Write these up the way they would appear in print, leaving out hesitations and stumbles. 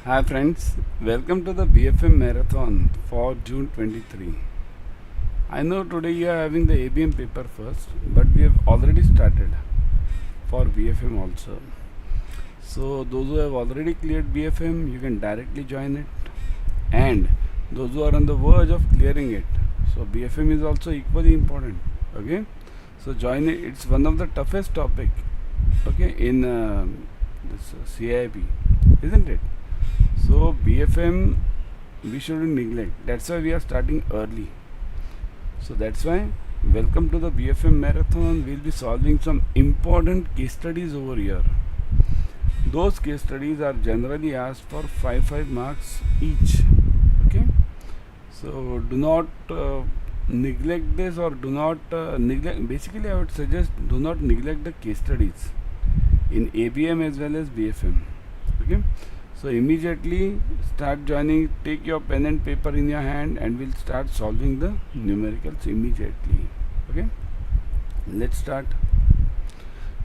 Hi friends, welcome to the BFM marathon for June 23. I know today you are having the ABM paper first, but we have already started for BFM also. So those who have already cleared BFM, you can directly join it, and those who are on the verge of clearing it. So BFM is also equally important. Okay, so join it. It's one of the toughest topic. Okay, in this CAIB, isn't it? So BFM we shouldn't neglect. That's why we are starting early. So that's why welcome to the BFM marathon. We'll be solving some important case studies over here. Those case studies are generally asked for 5 marks each. Okay. So do not neglect this, or do not neglect. Basically, I would suggest do not neglect the case studies in ABM as well as BFM. Okay. So immediately start joining, take your pen and paper in your hand, and we'll start solving the numericals immediately. Okay, let's start.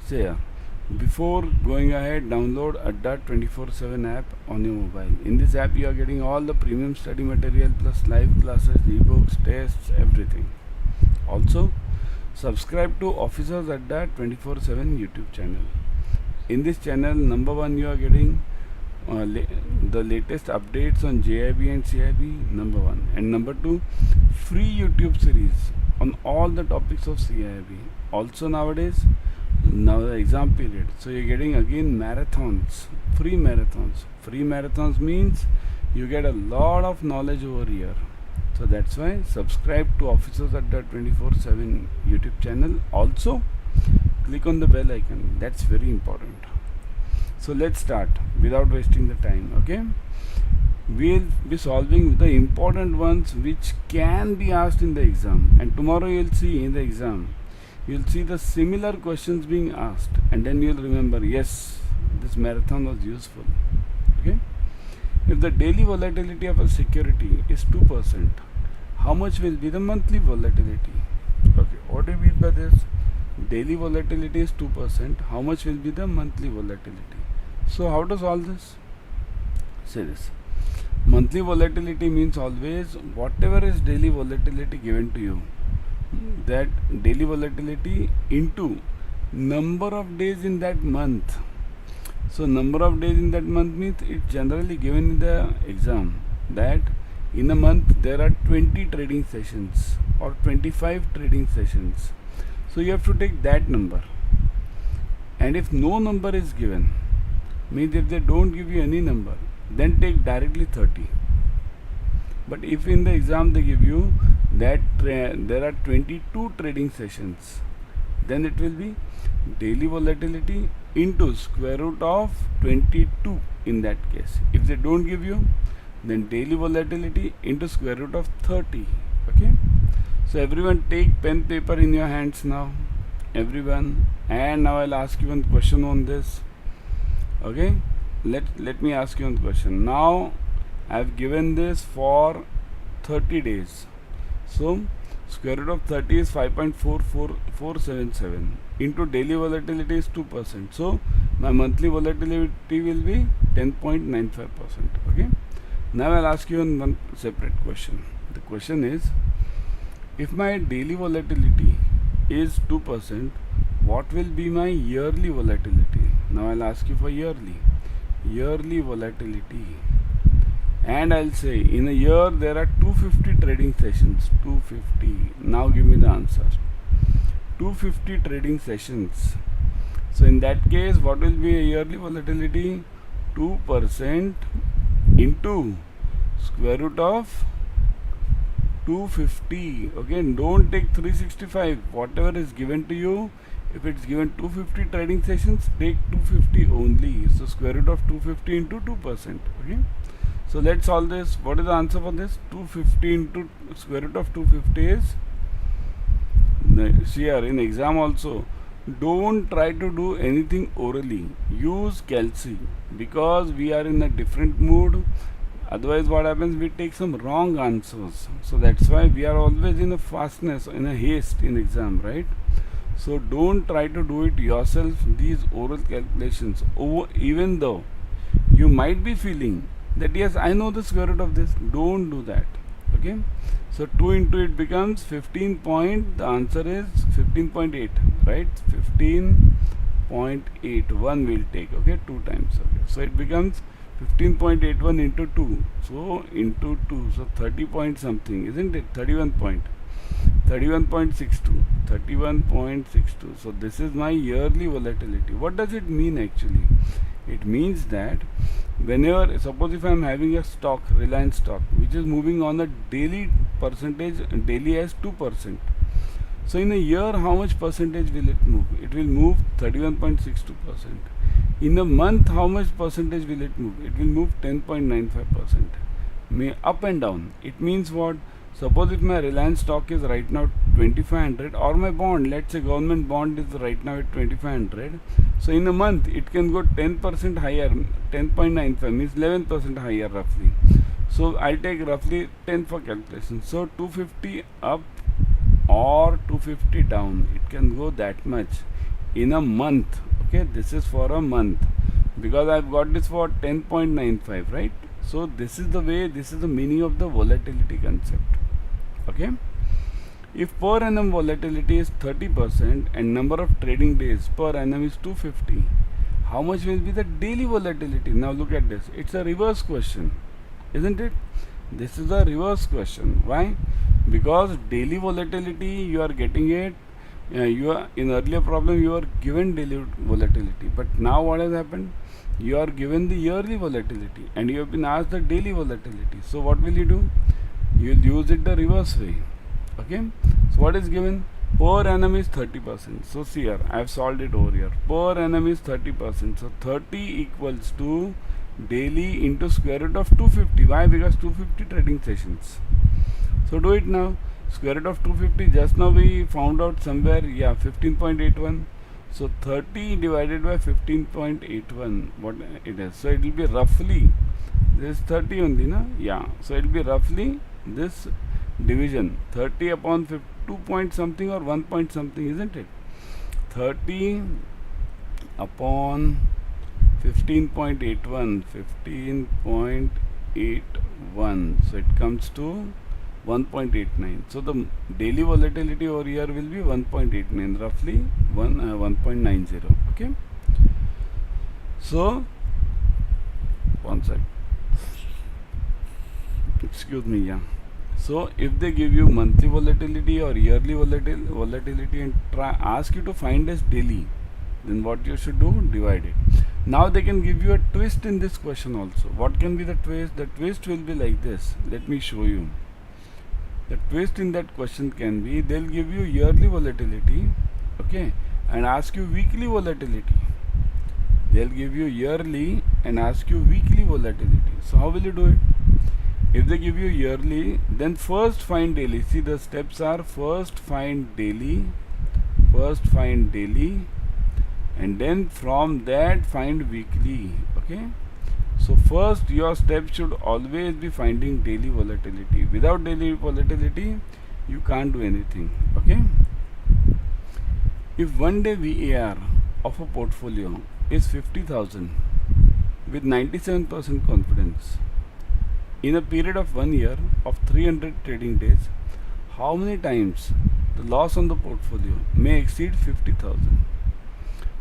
So before going ahead, download Adda 24/7 app on your mobile. In this app you are getting all the premium study material plus live classes, ebooks, tests, everything. Also subscribe to Officers Adda 24/7 YouTube channel. In this channel, number one, you are getting the latest updates on JIB and CIB, number one, and number two, free YouTube series on all the topics of CIB. Also nowadays, now the exam period, so you're getting again marathons, free marathons. Free marathons means you get a lot of knowledge over here. So that's why subscribe to Officers at the 24/7 YouTube channel. Also click on the bell icon, that's very important. So let's start without wasting the time. Okay, we'll be solving the important ones which can be asked in the exam, and tomorrow you'll see in the exam you'll see the similar questions being asked, and then you'll remember, yes, this marathon was useful. Okay, if the daily volatility of a security is 2%, how much will be the monthly volatility? Okay, what do you mean by this? Daily volatility is 2%, how much will be the monthly volatility? So how to solve this? Say this. Monthly volatility means always whatever is daily volatility given to you, that daily volatility into number of days in that month. So number of days in that month means it's generally given in the exam that in a month there are 20 trading sessions or 25 trading sessions. So you have to take that number, and if no number is given, means if they don't give you any number, then take directly 30. But if in the exam they give you that there are 22 trading sessions, then it will be daily volatility into square root of 22 in that case. If they don't give you, then daily volatility into square root of 30. Okay, so everyone take pen paper in your hands now, everyone, and now I'll ask you one question on this. Okay, let me ask you one question. Now I've given this for 30 days. So square root of 30 is 5.44477 into daily volatility is 2%. So my monthly volatility will be 10.95%. Okay, now I'll ask you one separate question. The question is, if my daily volatility is 2%, what will be my yearly volatility? Now I'll ask you for yearly volatility, and I'll say in a year there are 250 trading sessions. 250. Now give me the answer. 250 trading sessions. So in that case, what will be a yearly volatility? 2% into square root of 250. Okay, don't take 365. Whatever is given to you, if it's given 250 trading sessions, take 250 only. So square root of 250 into 2%. Okay, so let's solve this. What is the answer for this? 250 into square root of 250 is, see here in exam also, don't try to do anything orally. Use calci, because we are in a different mood. Otherwise what happens, we take some wrong answers. So that's why we are always in a fastness, in a haste in exam, right? So don't try to do it yourself, these oral calculations, even though you might be feeling that yes, I know the square root of this. Don't do that. Okay, so 2 into it becomes 15 point, the answer is 15.8, right? 15.81 will take, okay, 2 times. Okay, so it becomes 15.81 into 2, so into 2, so 30 point something, isn't it? 31.62. So this is my yearly volatility. What does it mean actually? It means that whenever, suppose if I am having a stock, Reliance stock, which is moving on a daily percentage, daily as 2%. So in a year, how much percentage will it move? It will move 31.62%. In a month, how much percentage will it move? It will move 10.95%. May up and down. It means what? Suppose if my Reliance stock is right now 2500, or my bond, let's say government bond is right now at 2500. So in a month it can go 10% higher, 10.95 means 11% higher roughly. So I'll take roughly 10 for calculation. So 250 up or 250 down, it can go that much in a month. Okay, this is for a month because I've got this for 10.95, right? So this is the way, this is the meaning of the volatility concept. Okay, if per annum volatility is 30% and number of trading days per annum is 250, how much will be the daily volatility? Now look at this, it's a reverse question, isn't it? This is a reverse question. Why? Because daily volatility you are getting it, you are in earlier problem you are given daily volatility, but now what has happened? You are given the yearly volatility and you have been asked the daily volatility. So what will you do? You will use it the reverse way. Okay, so what is given? Per annum is 30%. So see here, I have solved it over here. Per annum is 30%. So 30 equals to daily into square root of 250. Why? Because 250 trading sessions. So do it now. Square root of 250, just now we found out somewhere, yeah, 15.81. So 30 divided by 15.81, what it is? So it will be roughly, this 30 only, na? Yeah. So it will be roughly this division, 30 upon 2 point something or 1 point something, isn't it? 30 upon 15.81, 15.81. So it comes to 1.89. So the daily volatility over here will be 1.89, roughly 1.90. Okay. So one sec. Excuse me. Yeah. So if they give you monthly volatility or yearly volatility and ask you to find as daily, then what you should do? Divide it. Now they can give you a twist in this question also. What can be the twist? The twist will be like this. Let me show you. The twist in that question can be, they'll give you yearly volatility, okay, and ask you weekly volatility. They'll give you yearly and ask you weekly volatility. So how will you do it? If they give you yearly, then first find daily. See, the steps are first find daily, and then from that find weekly. Okay. So first your step should always be finding daily volatility. Without daily volatility, you can't do anything. Okay. If one day VAR of a portfolio is 50,000 with 97% confidence, in a period of 1 year of 300 trading days, how many times the loss on the portfolio may exceed 50,000?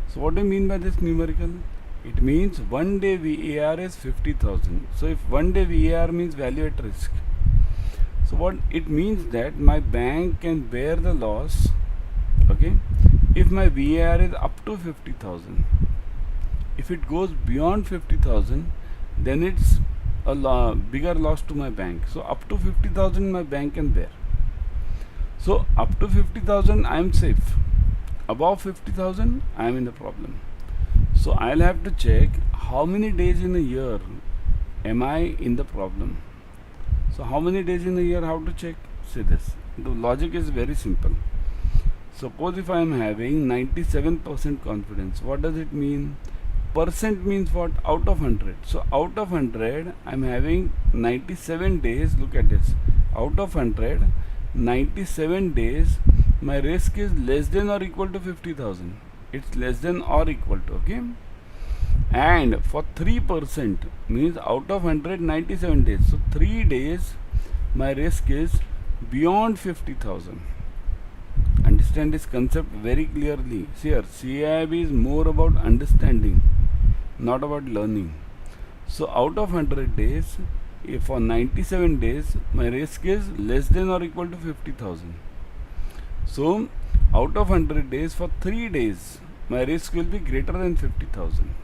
So what do you mean by this numerical? It means one day VAR is 50,000. So if one day VAR means value at risk. So what it means that my bank can bear the loss, okay, if my VAR is up to 50,000. If it goes beyond 50,000, then it's a bigger loss to my bank. So up to 50,000 my bank can bear. So up to 50,000 I am safe. Above 50,000 I am in the problem. So I'll have to check how many days in a year am I in the problem. So how many days in a year, how to check? See this. The logic is very simple. Suppose if I am having 97% confidence, what does it mean? Percent means what? Out of 100. So out of 100, I am having 97 days. Look at this. Out of 100, 97 days, my risk is less than or equal to 50,000. It's less than or equal to, okay? And for 3% means out of 100, 97 days. So 3 days my risk is beyond 50,000. Understand this concept very clearly. See here, CAIIB is more about understanding, not about learning. So out of 100 days, if for 97 days my risk is less than or equal to 50,000. So out of 100 days for 3 days my risk will be greater than 50,000.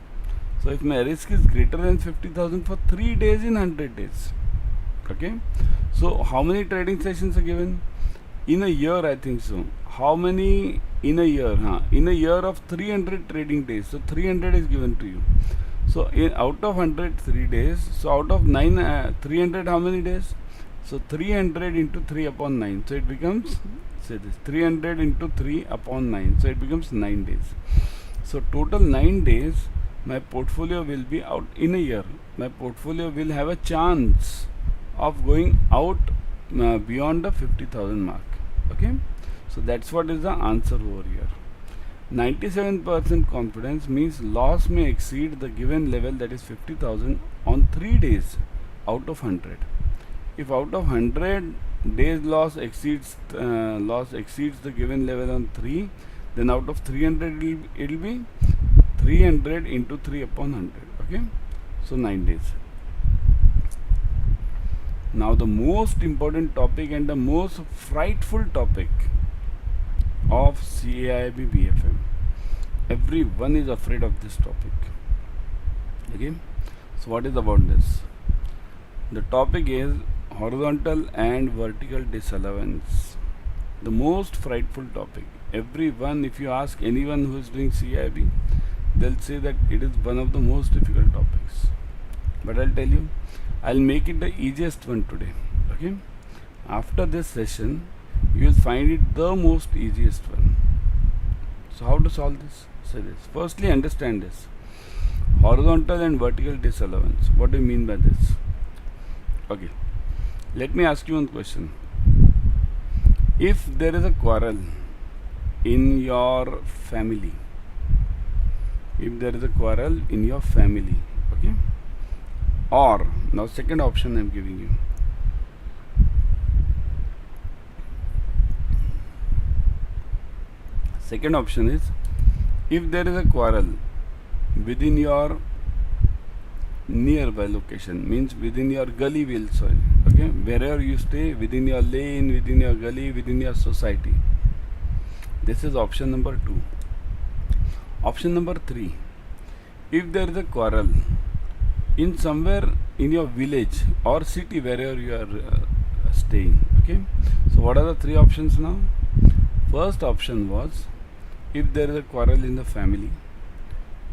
So if my risk is greater than 50,000 for 3 days in 100 days. Okay. So how many trading sessions are given? In a year, I think so. How many in a year? In a year of 300 trading days. So 300 is given to you. So out of 100, 3 days. So out of 300, how many days? So 300 into 3 upon 9. So it becomes, say this, 300 into 3 upon 9. So it becomes 9 days. So total 9 days, my portfolio will be out in a year. My portfolio will have a chance of going out beyond the 50,000 mark. Okay. So that's what is the answer over here. 97% confidence means loss may exceed the given level, that is 50,000 on 3 days out of 100. If out of 100 days loss exceeds the given level on 3, then out of 300 it will be 300 into 3 upon 100. Okay. So 9 days. Now the most important topic and the most frightful topic of CAIIB BFM. Everyone is afraid of this topic. Okay. So what is about this? The topic is horizontal and vertical disallowance. The most frightful topic. Everyone, if you ask anyone who is doing CAIIB, they'll say that it is one of the most difficult topics. But I'll tell you, I'll make it the easiest one today. Okay. After this session, you will find it the most easiest one. So how to solve this? Say this. Firstly, understand this. Horizontal and vertical disallowance. What do you mean by this? Okay. Let me ask you one question. If there is a quarrel in your family, okay, or now second option I am giving you. Second option is, if there is a quarrel within your nearby location, means within your gully, okay, wherever you stay, within your lane, within your gully, within your society. This is option number 2. Option number 3, if there is a quarrel in somewhere in your village or city, wherever you are staying. Okay. So what are the 3 options now? First option was, if there is a quarrel in the family.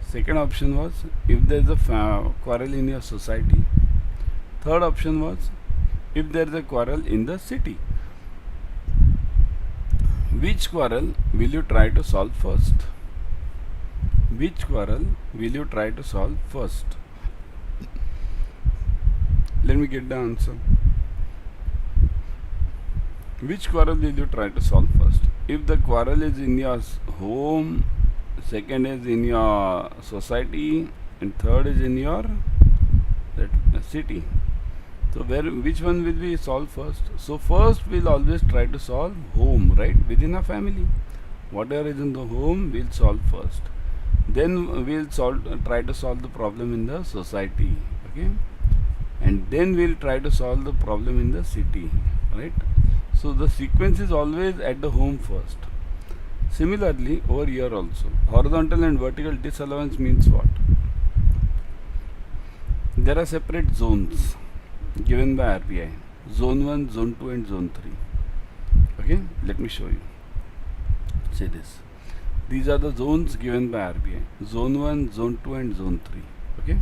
Second option was, if there is a quarrel in your society. Third option was, if there is a quarrel in the city. Which quarrel will you try to solve first? Which quarrel will you try to solve first? Let me get the answer. Which quarrel will you try to solve first? If the quarrel is in your home, second is in your society, and third is in your city. So which one will we solve first? So first we'll always try to solve home, right? Within a family. Whatever is in the home, we'll solve first. Then we'll try to solve the problem in the society. Okay? And then we'll try to solve the problem in the city, right? So the sequence is always at the home first. Similarly, over here also, horizontal and vertical disallowance means what? There are separate zones given by RBI. Zone 1, Zone 2 and Zone 3. Okay, let me show you. Say this. These are the zones given by RBI. Zone 1, Zone 2 and Zone 3. Okay.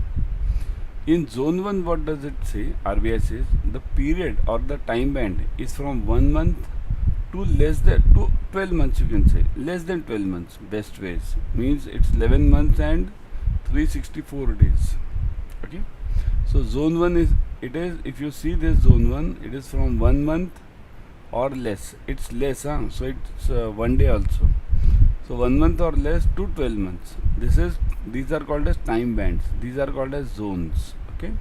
In Zone 1, what does it say? RBI says the period or the time band is from 1 month to 12 months, you can say. Less than 12 months, best ways. Means it's 11 months and 364 days. Okay. So Zone 1 is, if you see this Zone 1, it is from 1 month or less. It's less, so it's 1 day also. So 1 month or less to 12 months. These are called as time bands. These are called as zones. Okay.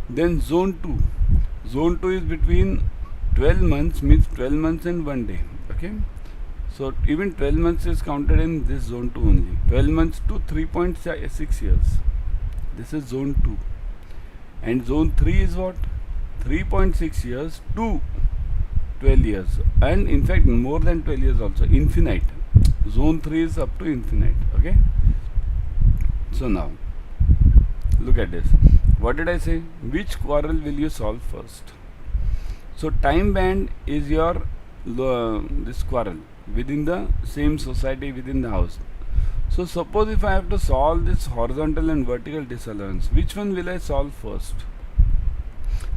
Then zone 2. Zone 2 is between 12 months, means 12 months and 1 day. Okay. So even 12 months is counted in this zone 2 only. 12 months to 3.6 years. This is zone 2. And zone 3 is what? 3.6 years to 12 years. And in fact more than 12 years also. Infinite. Zone 3 is up to infinite. Okay. So now look at this. What did I say? Which quarrel will you solve first? So time band is your this quarrel within the same society, within the house. So suppose if I have to solve this horizontal and vertical disallowance, which one will I solve first?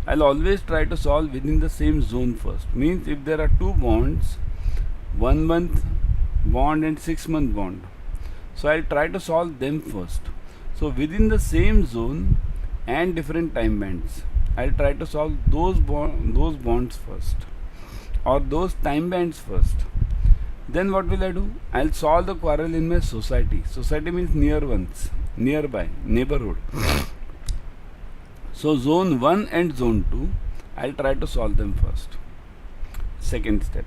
I'll always try to solve within the same zone first. Means if there are two bonds, 1 month bond and 6 month bond, so I'll try to solve them first. So within the same zone and different time bands, I'll try to solve those bonds first, or those time bands first. Then what will I do? I'll solve the quarrel in my society. Society means near ones, nearby, neighborhood. So zone 1 and zone 2, I'll try to solve them first. Second step.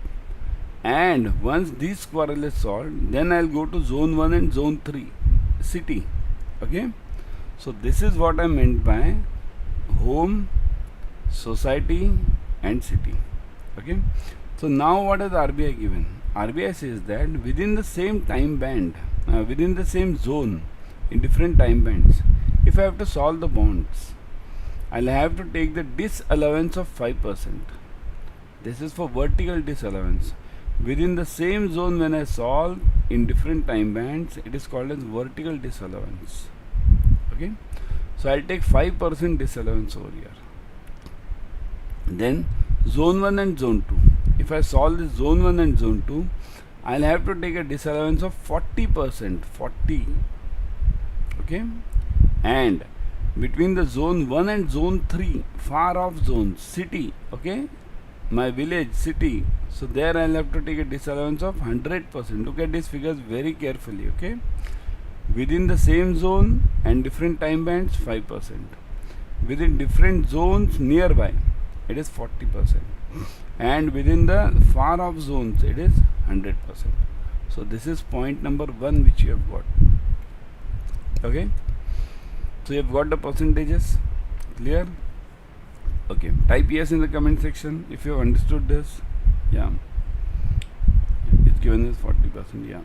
And once this quarrel is solved, then I'll go to zone 1 and zone 3, city. Okay. So this is what I meant by home, society and city. Okay. So now what has RBI given? RBI says that within the same time band, within the same zone, in different time bands, if I have to solve the bonds, I'll have to take the disallowance of 5%. This is for vertical disallowance. Within the same zone, when I solve in different time bands, it is called as vertical disallowance. Okay. So I'll take 5% disallowance over here. Then zone 1 and zone 2. If I solve this zone 1 and zone 2, I'll have to take a disallowance of 40%. 40. Okay. And between the zone 1 and zone 3, far off zones, city, okay, my village, city, so there I'll have to take a disallowance of 100%. Look at these figures very carefully. Okay. Within the same zone and different time bands, 5%. Within different zones nearby, it is 40%. And within the far off zones, it is 100%. So this is point number 1 which you have got. Okay. So you have got the percentages. Clear? Okay. Type yes in the comment section if you have understood this. Yeah. It's given as 40%. Yeah.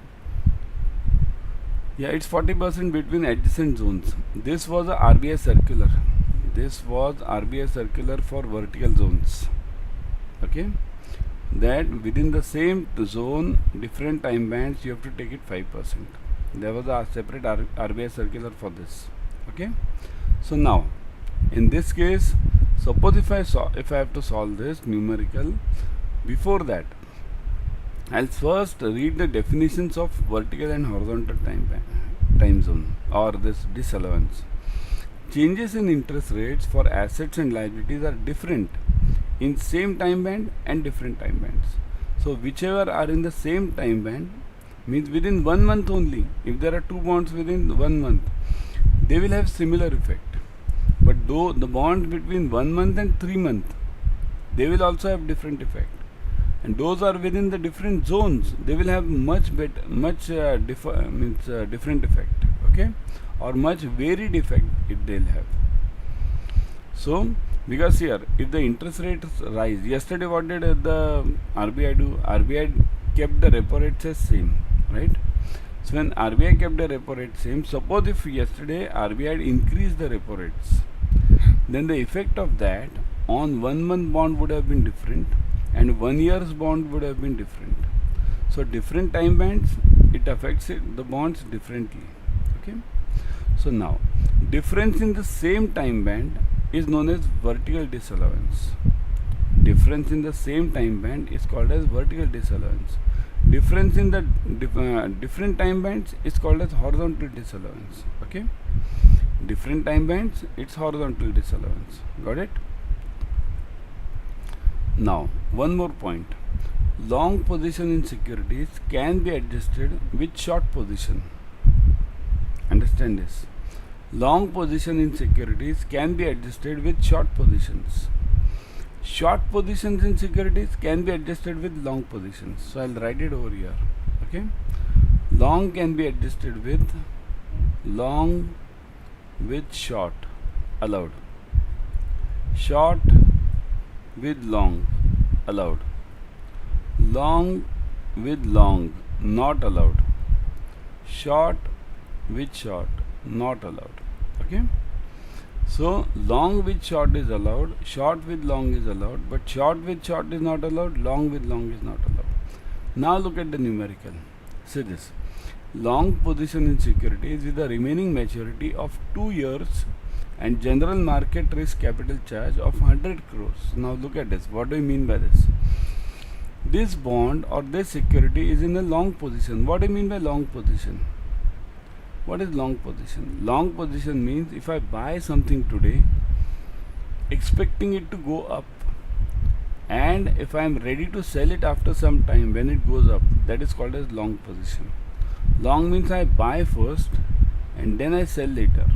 Yeah, it's 40% between adjacent zones. This was a RBI circular. This was RBI circular for vertical zones. Okay. That within the same zone, different time bands, you have to take it 5%. There was a separate RBI circular for this. Okay. So now, in this case, suppose if I have to solve this numerical, before that, I'll first read the definitions of vertical and horizontal time zone, or this disallowance. Changes in interest rates for assets and liabilities are different in same time band and different time bands. So whichever are in the same time band, means within 1 month only. If there are two bonds within 1 month, they will have similar effect. But though the bonds between 1 month and 3 months, they will also have different effect. And those are within the different zones, they will have much better, different effect. Okay, or much varied effect they'll have. So because here, if the interest rates rise, yesterday what did the RBI do? RBI kept the repo rates as same, right? So when RBI kept the repo rate same, suppose if yesterday RBI had increased the repo rates, then the effect of that on 1 month bond would have been different and 1 year's bond would have been different. So different time bands, it affects the bonds differently. Okay. So now, difference in the same time band is known as vertical disallowance. Difference in the same time band is called as vertical disallowance. Difference in the different time bands is called as horizontal disallowance. Okay. Different time bands, it's horizontal disallowance. Got it? Now, one more point. long position in securities can be adjusted with short position. Understand this. Long position in securities can be adjusted with short positions. Short positions in securities can be adjusted with long positions. So I'll write it over here. Okay. Long can be adjusted with long with short allowed. Short with long allowed. Long with long not allowed. Short with short not allowed. Okay. So long with short is allowed, short with long is allowed, but short with short is not allowed, long with long is not allowed. Now look at the numerical. See this. Long position in securities with the remaining maturity of 2 years and general market risk capital charge of 100 crores. Now look at this. What do you mean by this? This bond or this security is in a long position. What do you mean by long position? What is long position? Long position means if I buy something today, expecting it to go up, and if I am ready to sell it after some time when it goes up, that is called as long position. Long means I buy first and then I sell later.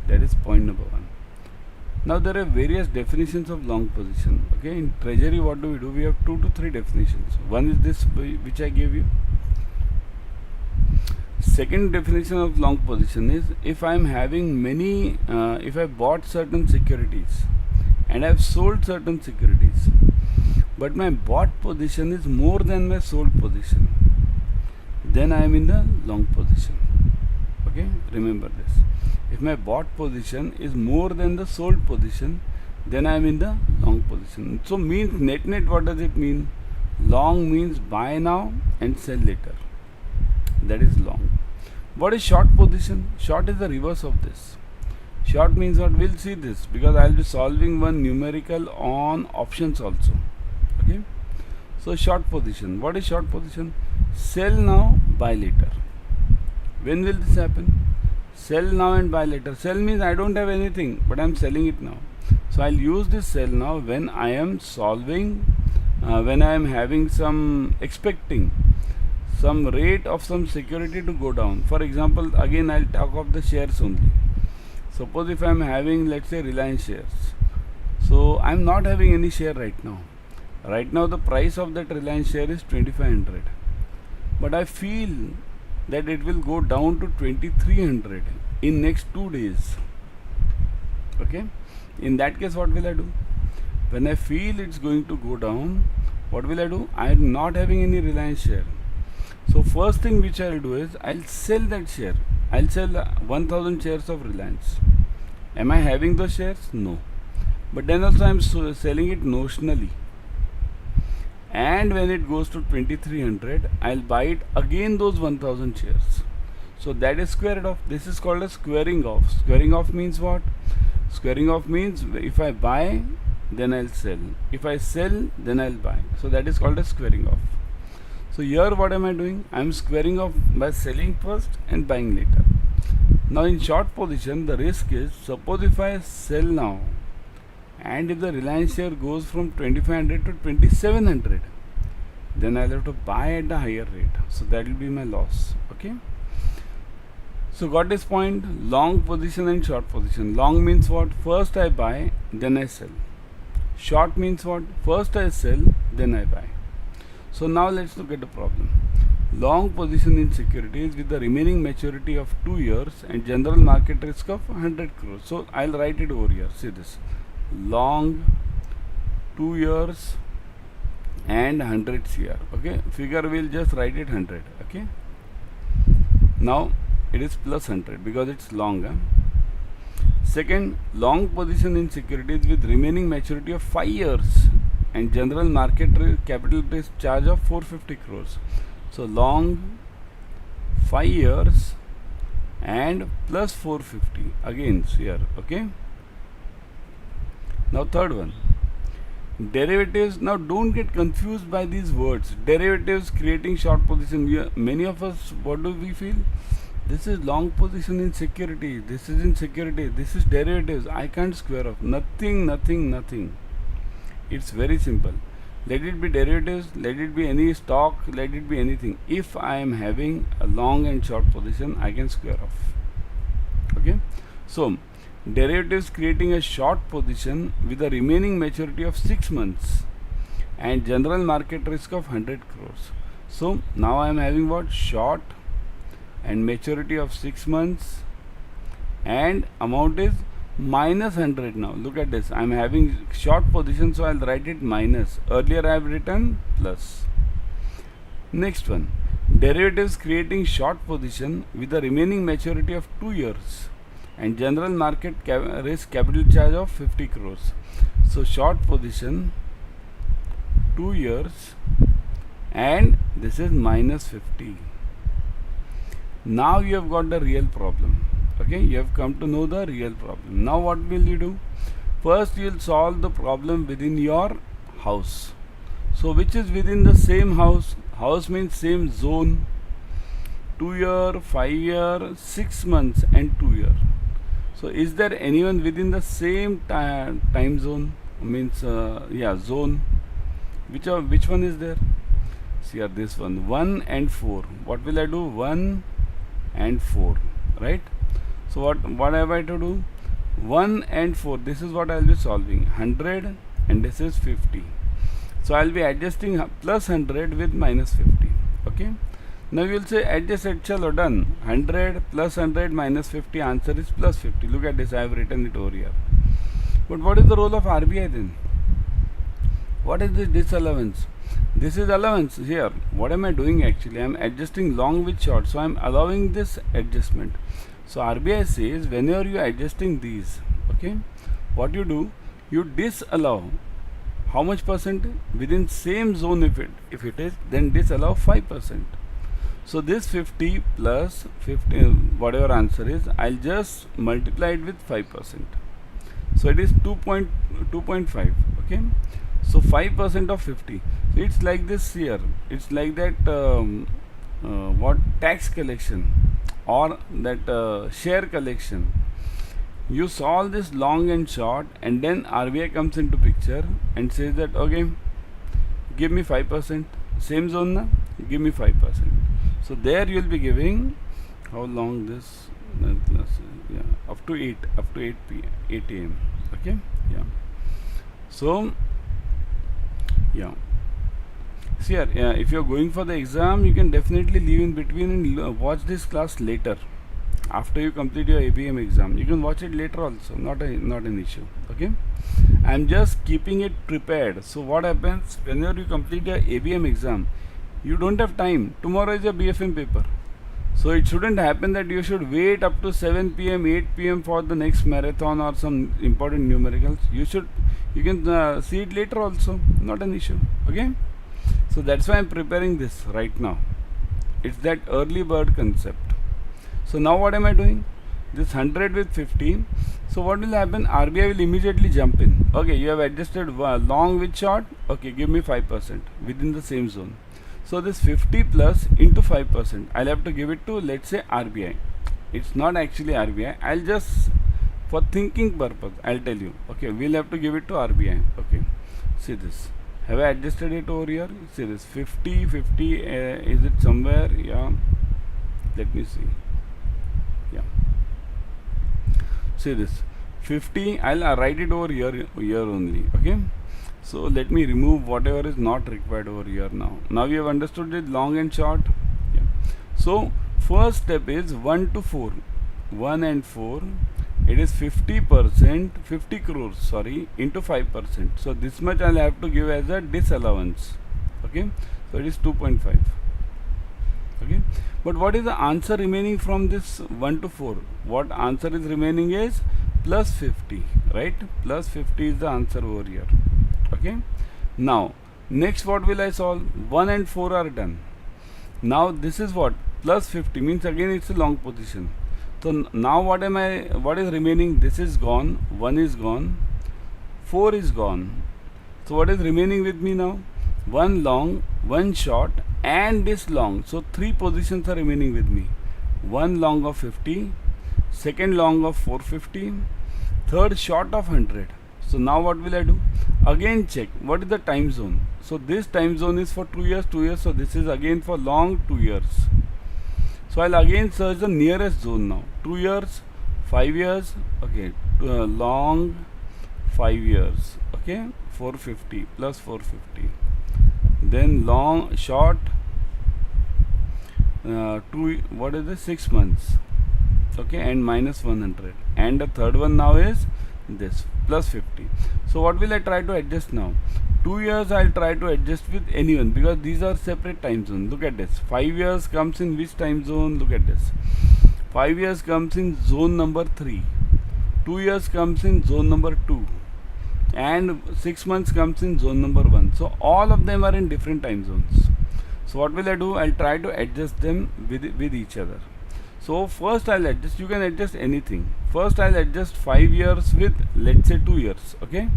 That is point number 1. Now there are various definitions of long position. Okay, in treasury what do? We have 2 to 3 definitions. One is this which I gave you. Second definition of long position is if I am having many, if I bought certain securities and I have sold certain securities, but my bought position is more than my sold position, then I am in the long position. Okay, remember this. If my bought position is more than the sold position, then I am in the long position. So means net what does it mean? Long means buy now and sell later. That is long. What is short position? Short is the reverse of this. Short means what? We'll see this because I'll be solving one numerical on options also. Okay. So short position. What is short position? Sell now, buy later. When will this happen? Sell now and buy later. Sell means I don't have anything, but I'm selling it now. So I'll use this sell now when I am solving, when I am having some expecting some rate of some security to go down. For example, again I'll talk of the shares only. Suppose if I am having, let's say, Reliance shares. So I am not having any share right now. Right now the price of that Reliance share is 2500. But I feel that it will go down to 2300 in next 2 days. Okay. In that case what will I do? When I feel it's going to go down, what will I do? I am not having any Reliance share. So first thing which I will do is I'll sell that share. I'll sell 1000 shares of Reliance. Am I having those shares? No. But then also I am selling it notionally. And when it goes to 2300, I'll buy it again those 1000 shares. So that is squared off. This is called as squaring off. Squaring off means what? Squaring off means if I buy, then I'll sell. If I sell, then I'll buy. So that is called as squaring off. So here what am I doing? I am squaring off by selling first and buying later. Now in short position, the risk is, suppose if I sell now and if the Reliance share goes from 2500 to 2700, then I'll have to buy at a higher rate. So that will be my loss. Okay. So got this point? Long position and short position. Long means what? First I buy, then I sell. Short means what? First I sell, then I buy. So now let's look at the problem. Long position in securities with the remaining maturity of 2 years and general market risk of 100 crores. So I'll write it over here. See this. Long 2 years and 100 CR. Okay. Figure we'll just write it 100. Okay. Now it is plus 100 because it's long. Second, long position in securities with remaining maturity of 5 years and general market capital risk charge of 450 crores. So long 5 years and plus 450 again here. Okay. Now third one, derivatives. Now don't get confused by these words. Derivatives creating short position. Many of us, what do we feel? This is long position in security. This is in security. This is derivatives. I can't square off. Nothing. It's very simple. let it be derivatives, let it be any stock, let it be anything. If I am having a long and short position, I can square off. Okay, so derivatives creating a short position with a remaining maturity of 6 months and general market risk of 100 crores. So now I am having what? Short and maturity of 6 months and amount is minus 100. Now look at this, I am having short position, so I'll write it minus. Earlier I have written plus. Next one, derivatives creating short position with a remaining maturity of 2 years and general market risk capital charge of 50 crores. So short position 2 years and this is minus 50. Now you have got the real problem. Okay, you have come to know the real problem. Now what will you do? First you will solve the problem within your house. So which is within the same house? House means same zone. 2 year, 5 year, 6 months and 2 year. So is there anyone within the same time zone? Means zone. Which one is there? See here, this one, 1 and 4. What will I do? 1 and 4, right? So what have I to do? 1 and 4, this is what I will be solving. 100 and this is 50. So I will be adjusting plus 100 with minus 50. Okay. Now you will say adjust it, chalo done. 100 plus 100 minus 50, answer is plus 50. Look at this, I have written it over here. But what is the role of RBI then? What is this disallowance? This is allowance here. What am I doing actually? I am adjusting long with short. So I am allowing this adjustment. So RBI says whenever you are adjusting these, okay, what you do, you disallow how much percent? Within same zone if it is, then disallow 5%. So this 50 plus 50, whatever answer is, I'll just multiply it with 5%. So it is 2.5. Okay. So 5% of 50. So it's like this here. It's like that what tax collection or that share collection. You solve this long and short, and then RBI comes into picture and says that okay, give me 5%. Same zone na? Give me 5%. So there you will be giving how long this up to 8 a.m. Okay, yeah. So see here, if you are going for the exam, you can definitely leave in between and watch this class later. After you complete your ABM exam, you can watch it later also. Not an issue. Okay, I am just keeping it prepared. So what happens whenever you complete your ABM exam, you don't have time. Tomorrow is your BFM paper. So it shouldn't happen that you should wait up to 7 p.m. 8 p.m. for the next marathon or some important numericals. You can see it later also. Not an issue. Okay. So that's why I'm preparing this right now. It's that early bird concept. So now what am I doing? This 100 with 50. So what will happen? RBI will immediately jump in. Okay, you have adjusted long with short. Okay, give me 5% within the same zone. So this 50 plus into 5%, I'll have to give it to, let's say, RBI. It's not actually RBI. I'll just, for thinking purpose, I'll tell you. Okay, we'll have to give it to RBI. Okay, see this. Have I adjusted it over here? See this 50, is it somewhere? Yeah, let me see. Yeah, see this 50, I'll write it over here only. Okay, so let me remove whatever is not required over here now. Now you have understood it, long and short. Yeah. So first step is 1 to 4. 1 and 4. It is 50%, 50 crores, sorry, into 5%. So this much I'll have to give as a disallowance. Okay, so it is 2.5. Okay, but what is the answer remaining from this 1 to 4? What answer is remaining is plus 50, right? Plus 50 is the answer over here. Okay, now next what will I solve? 1 and 4 are done. Now this is what? Plus 50 means again it's a long position. So now what is remaining? This is gone, 1 is gone, 4 is gone. So what is remaining with me now? 1 long, 1 short and this long. So 3 positions are remaining with me. 1 long of 50, second long of 450, third short of 100. So now what will I do? Again check what is the time zone. So this time zone is for 2 years, 2 years. So this is again for long 2 years. So I'll again search the nearest zone now. 2 years, 5 years. Okay, long 5 years. Okay, 450 plus 450. Then long short two. What is the 6 months? Okay, and minus 100. And the third one now is this plus 50. So what will I try to adjust now? 2 years I'll try to adjust with anyone because these are separate time zones. Look at this. 5 years comes in which time zone? Look at this. 5 years comes in zone number 3. 2 years comes in zone number 2. And 6 months comes in zone number 1. So all of them are in different time zones. So what will I do? I'll try to adjust them with each other. So first I'll adjust, you can adjust anything. First I'll adjust 5 years with let's say 2 years. Okay.